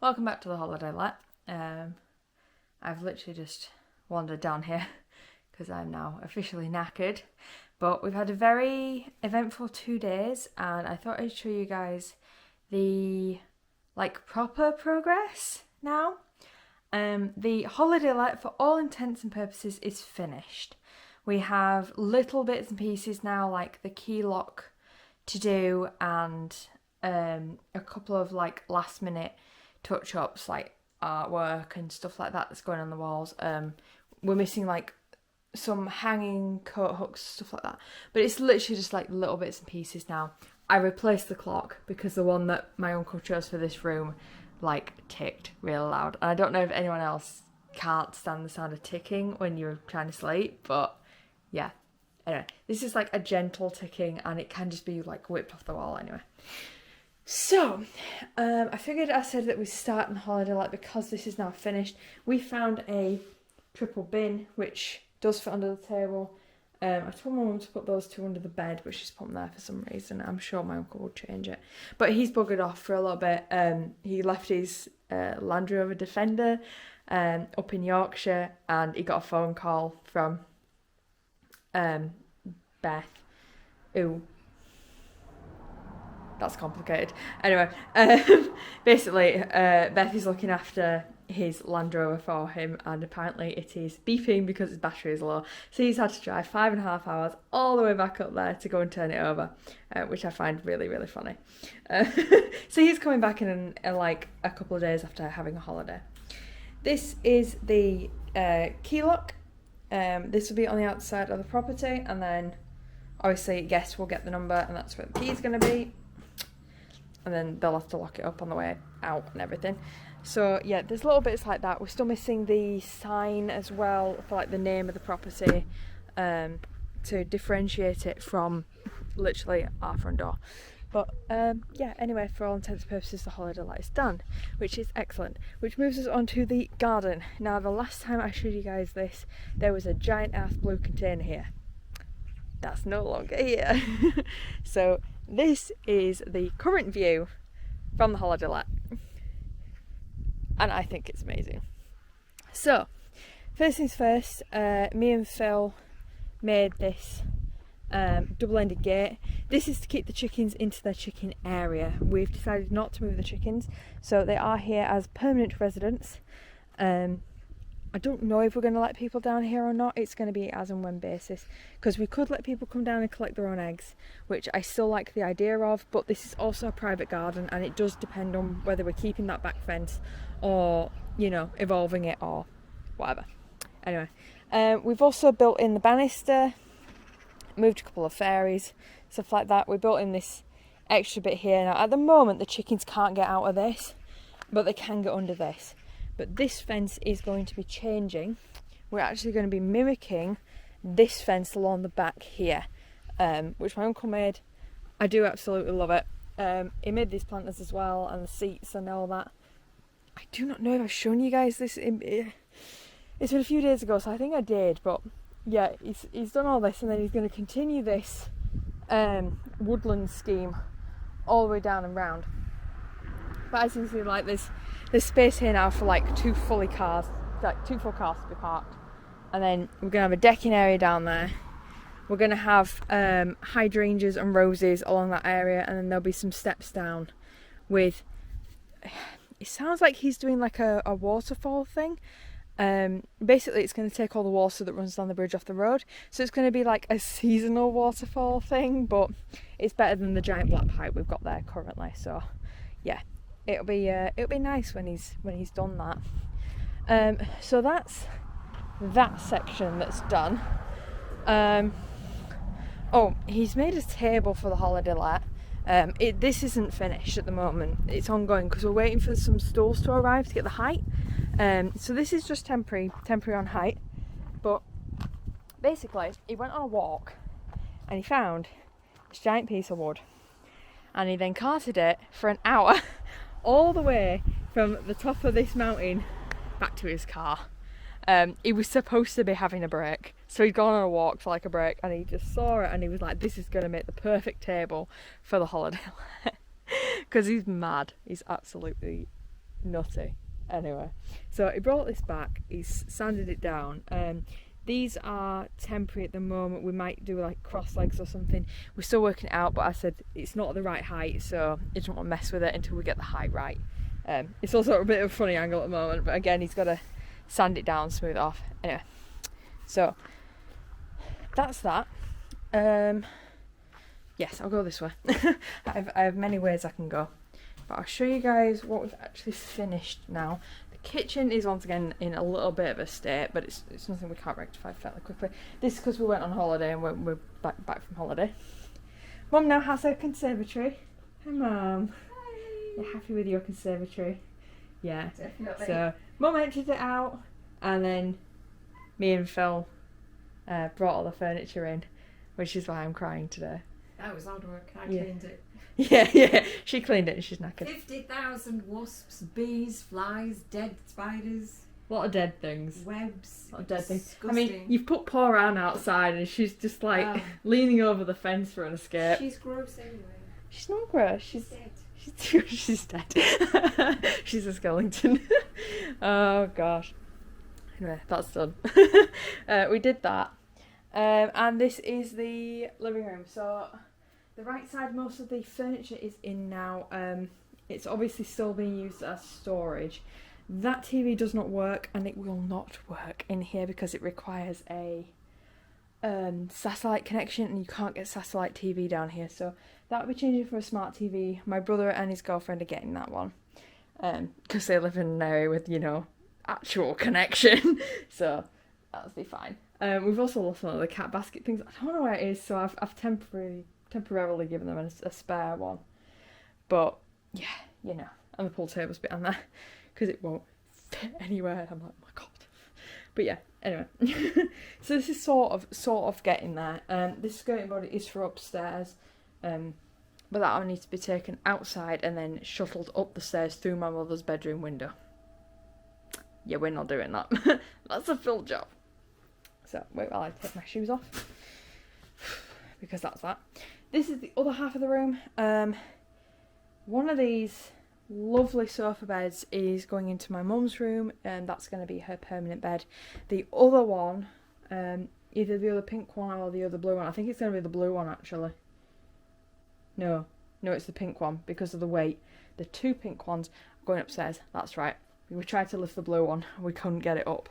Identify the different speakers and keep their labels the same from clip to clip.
Speaker 1: Welcome back to the holiday let. I've literally just wandered down here because I'm now officially knackered. But we've had a very eventful 2 days, and I thought I'd show you guys the proper progress now. The holiday let, for all intents and purposes, is finished. We have little bits and pieces now, like the key lock to do, and a couple of last minute touch-ups like artwork and stuff like that that's going on the walls. We're missing some hanging coat hooks, stuff like that, but it's literally just little bits and pieces now. I replaced the clock because the one that my uncle chose for this room ticked real loud, and I don't know if anyone else can't stand the sound of ticking when you're trying to sleep, but yeah, anyway, this is a gentle ticking, and it can just be whipped off the wall anyway. So, I figured I said that we start in holiday let because this is now finished. We found a triple bin which does fit under the table. I told my mum to put those two under the bed, but she's put them there for some reason. I'm sure my uncle will change it. But he's buggered off for a little bit. He left his Land Rover Defender up in Yorkshire, and he got a phone call from Beth, who... That's complicated. Anyway, basically, Beth is looking after his Land Rover for him, and apparently it is beeping because its battery is low. So he's had to drive 5.5 hours all the way back up there to go and turn it over, which I find really, really funny. So he's coming back in a couple of days after having a holiday. This is the key lock. This will be on the outside of the property, and then obviously guests will get the number, and that's where the key is going to be. And then they'll have to lock it up on the way out and everything. So yeah, there's little bits like that. We're still missing the sign as well for the name of the property, to differentiate it from literally our front door. But yeah, anyway, for all intents and purposes, the holiday let is done, which is excellent. Which moves us on to the garden. Now, the last time I showed you guys this, there was a giant ass blue container here. That's no longer here. So this is the current view from the holiday let, and I think it's amazing. So first things first, me and Phil made this double-ended gate. This is to keep the chickens into their chicken area. We've decided not to move the chickens, so they are here as permanent residents. I don't know if we're going to let people down here or not. It's going to be as and when basis, because we could let people come down and collect their own eggs, which I still like the idea of, but this is also a private garden, and it does depend on whether we're keeping that back fence or, evolving it or whatever. Anyway, we've also built in the banister, moved a couple of fairies, stuff like that. We built in this extra bit here. Now, at the moment, the chickens can't get out of this, but they can get under this. But this fence is going to be changing. We're actually going to be mimicking this fence along the back here, which my uncle made. I do absolutely love it. He made these planters as well, and the seats and all that. I do not know if I've shown you guys this. It's been a few days ago, so I think I did. But yeah, he's done all this, and then he's going to continue this woodland scheme all the way down and round. But as you can see, there's space here now for two full cars to be parked, and then we're gonna have a decking area down there. We're gonna have hydrangeas and roses along that area, and then there'll be some steps down with. It sounds like he's doing a waterfall thing. Basically, it's going to take all the water that runs down the bridge off the road, so it's going to be a seasonal waterfall thing, but it's better than the giant black pipe we've got there currently. So yeah. It'll be nice when he's done that. So that's that section that's done. Oh, he's made a table for the holiday let. This isn't finished at the moment. It's ongoing because we're waiting for some stools to arrive to get the height. So this is just temporary on height. But basically, he went on a walk and he found this giant piece of wood, and he then carted it for an hour all the way from the top of this mountain back to his car. He was supposed to be having a break, so he'd gone on a walk for a break, and he just saw it and he was like, this is going to make the perfect table for the holiday. Because he's mad. He's absolutely nutty. Anyway, so he brought this back, he's sanded it down. These are temporary at the moment. We might do like cross legs or something. We're still working it out, but I said it's not the right height, so he doesn't want to mess with it until we get the height right. It's also a bit of a funny angle at the moment, but again, he's got to sand it down, smooth it off. Anyway, so that's that. Yes, I'll go this way. I have many ways I can go, but I'll show you guys what we've actually finished now. Kitchen is once again in a little bit of a state, but it's nothing we can't rectify fairly quickly. This is because we went on holiday and we're back from holiday. Mum now has her conservatory. Hi Mum. Hi. You're happy with your conservatory? Yeah. Definitely. So Mum emptied it out, and then me and Phil brought all the furniture in, which is why I'm crying today.
Speaker 2: That was hard work. I cleaned it.
Speaker 1: Yeah, she cleaned it and she's knackered.
Speaker 2: 50,000 wasps, bees, flies, dead spiders.
Speaker 1: A lot of dead things.
Speaker 2: Webs.
Speaker 1: A lot of dead things.
Speaker 2: Disgusting.
Speaker 1: I mean, you've put poor Anne outside and she's just like leaning over the fence for an escape.
Speaker 2: She's gross anyway.
Speaker 1: She's not gross. She's
Speaker 2: dead.
Speaker 1: She's dead. She's a skeleton. Oh gosh. Anyway, that's done. We did that. And this is the living room. So the right side, most of the furniture is in now. It's obviously still being used as storage. That TV does not work, and it will not work in here because it requires a satellite connection, and you can't get satellite TV down here. So that'll be changing for a smart TV. My brother and his girlfriend are getting that one because they live in an area with, you know, actual connection. So that'll be fine. We've also lost one of the cat basket things. I don't know where it is, so I've temporarily given them a spare one. But yeah, you know, and the pool table's bit on there because it won't fit anywhere. I'm like, oh my god. But yeah, anyway. So this is sort of getting there. This skirting board is for upstairs, but that'll need to be taken outside and then shuttled up the stairs through my mother's bedroom window. Yeah, we're not doing that. That's a full job. So wait while I take my shoes off, because that's that. This is the other half of the room. One of these lovely sofa beds is going into my mum's room, and that's going to be her permanent bed. The other one, either the other pink one or the other blue one. I think it's going to be the blue one actually. No, it's the pink one because of the weight. The two pink ones are going upstairs. That's right. We tried to lift the blue one, we couldn't get it up.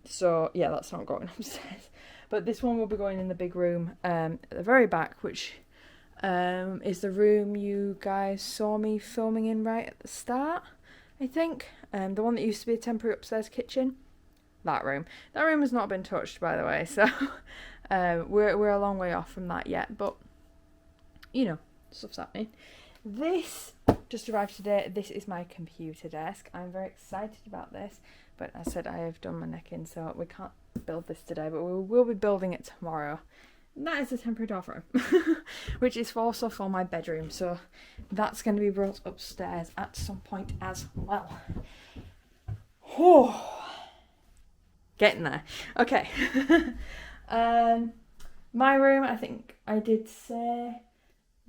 Speaker 1: So yeah, that's not going upstairs. But this one will be going in the big room at the very back, which is the room you guys saw me filming in right at the start, I think. The one that used to be a temporary upstairs kitchen. That room. That room has not been touched, by the way, so we're a long way off from that yet, but you know, stuff's happening. This just arrived today. This is my computer desk. I'm very excited about this, but as I said, I have done my neck in, so we can't build this today, but we will be building it tomorrow. And that is a temporary door frame, which is also for my bedroom, so that's going to be brought upstairs at some point as well. Oh, getting there. Okay. My room, I think I did say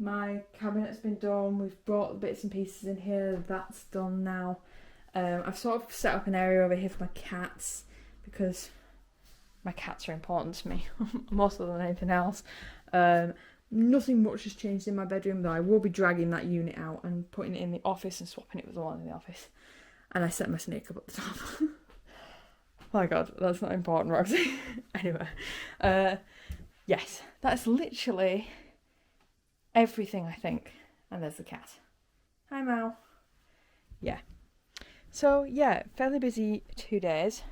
Speaker 1: my cabinet's been done. We've brought the bits and pieces in here. That's done now. I've sort of set up an area over here for my cats because my cats are important to me more so than anything else. Nothing much has changed in my bedroom, though I will be dragging that unit out and putting it in the office and swapping it with the one in the office. And I set my snake up at the top. Oh my god, that's not important, Roxie. Anyway, yes, that's literally everything, I think. And there's the cat. Hi, Mal. Yeah. So, yeah, fairly busy 2 days.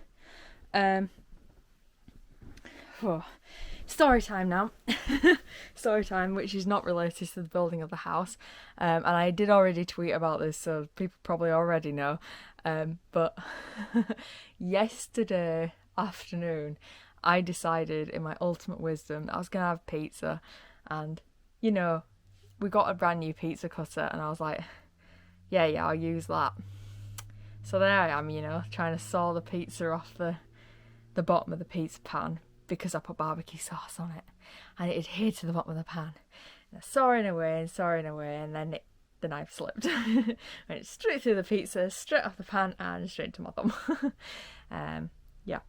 Speaker 1: Story time now. Story time, which is not related to the building of the house. And I did already tweet about this, so people probably already know. But yesterday afternoon, I decided in my ultimate wisdom that I was going to have pizza. And, you know, we got a brand new pizza cutter, and I was like, yeah, I'll use that. So there I am, you know, trying to saw the pizza off the bottom of the pizza pan because I put barbecue sauce on it, and it adhered to the bottom of the pan. And I sawing away, and then the knife slipped. Went straight through the pizza, straight off the pan, and straight into my thumb. Yeah.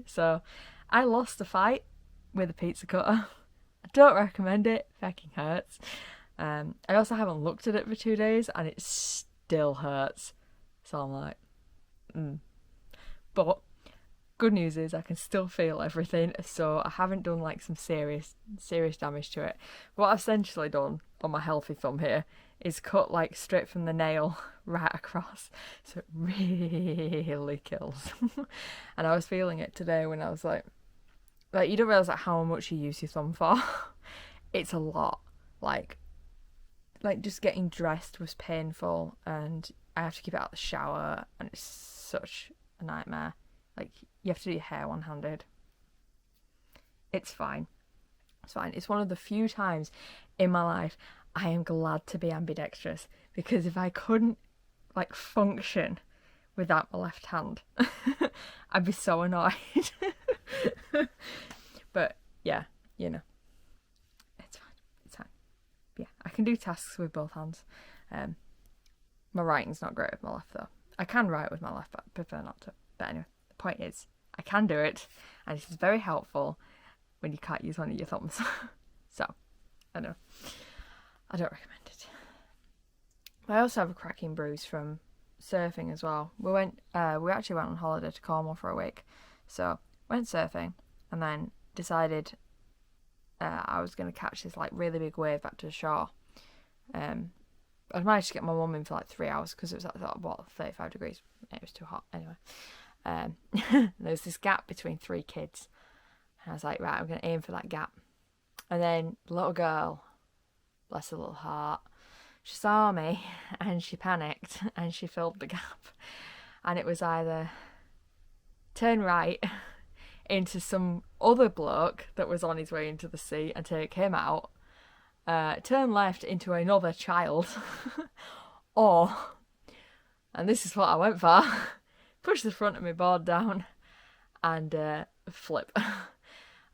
Speaker 1: So I lost a fight with a pizza cutter. I don't recommend it. Fucking hurts. I also haven't looked at it for 2 days, and it still hurts. So I'm like, But good news is I can still feel everything, so I haven't done like some serious damage to it. What I've essentially done on my healthy thumb here is cut like straight from the nail right across, so it really kills. And I was feeling it today when I was like you don't realise like how much you use your thumb for. It's a lot. Like just getting dressed was painful, and I have to keep it out of the shower, and it's such a nightmare. Like, you have to do your hair one-handed. It's fine. It's fine. It's one of the few times in my life I am glad to be ambidextrous, because if I couldn't like function without my left hand, I'd be so annoyed. But yeah, you know, it's fine. It's fine. Yeah, I can do tasks with both hands. My writing's not great with my left though. I can write with my left, but I prefer not to. But anyway, the point is, I can do it, and it is very helpful when you can't use one of your thumbs. So, I know. I don't recommend it. I also have a cracking bruise from surfing as well. We actually went on holiday to Cornwall for a week. So, went surfing, and then decided I was going to catch this like really big wave back to the shore. I managed to get my mum in for like 3 hours because it was at 35 degrees. It was too hot anyway. There was this gap between 3 kids, and I was like, right, I'm going to aim for that gap. And then the little girl, bless her little heart, she saw me and she panicked and she filled the gap. And it was either turn right into some other bloke that was on his way into the sea and take him out, turn left into another child, or, and this is what I went for, push the front of my board down and flip.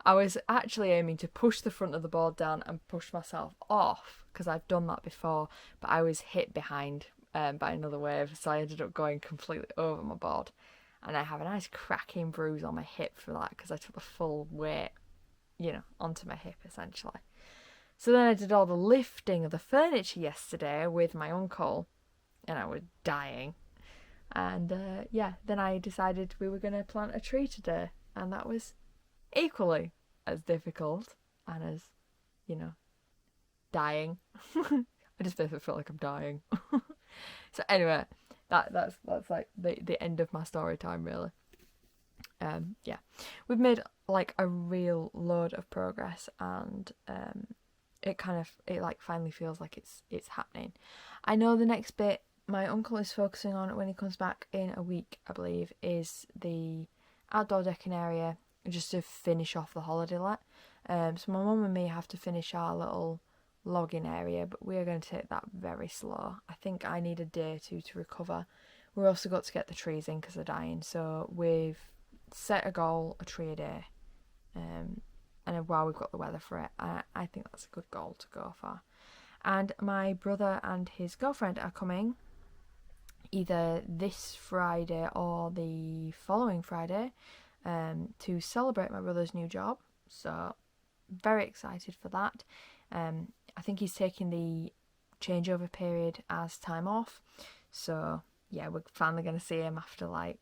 Speaker 1: I was actually aiming to push the front of the board down and push myself off, because I've done that before, but I was hit behind by another wave, so I ended up going completely over my board, and I have a nice cracking bruise on my hip for that, because I took the full weight, onto my hip essentially. So then I did all the lifting of the furniture yesterday with my uncle, and I was dying. And then I decided we were going to plant a tree today, and that was equally as difficult and as, dying. I just basically feel like I'm dying. So anyway, that's like the end of my story time, really. Yeah, we've made like a real load of progress, and it finally feels like it's happening. I know the next bit my uncle is focusing on when he comes back in a week, I believe, is the outdoor decking area, just to finish off the holiday let. So my mum and me have to finish our little logging area, but we are going to take that very slow. I think I need a day or two to recover. We've also got to get the trees in because they're dying, so we've set a goal, a tree a day, and while we've got the weather for it, I think that's a good goal to go for. And my brother and his girlfriend are coming either this Friday or the following Friday to celebrate my brother's new job, so very excited for that. I think he's taking the changeover period as time off, so yeah, we're finally going to see him after I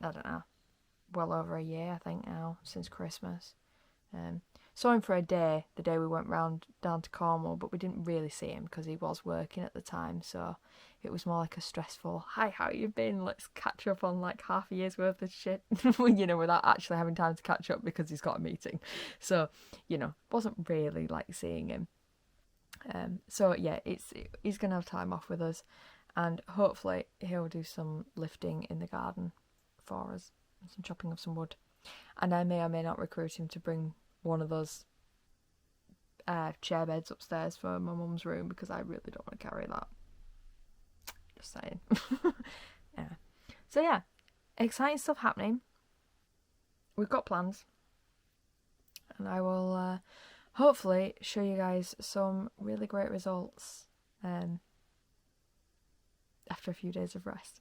Speaker 1: don't know, well over a year I think now, since Christmas. Saw him for a day, the day we went down to Cornwall, but we didn't really see him because he was working at the time, so it was more like a stressful, hi, how you been? Let's catch up on like half a year's worth of shit, without actually having time to catch up because he's got a meeting. So, wasn't really like seeing him. So yeah, he's going to have time off with us, and hopefully he'll do some lifting in the garden for us, and some chopping of some wood. And I may or may not recruit him to bring one of those chair beds upstairs for my mum's room, because I really don't want to carry that. Just saying. Yeah. So yeah, exciting stuff happening. We've got plans, and I will hopefully show you guys some really great results after a few days of rest.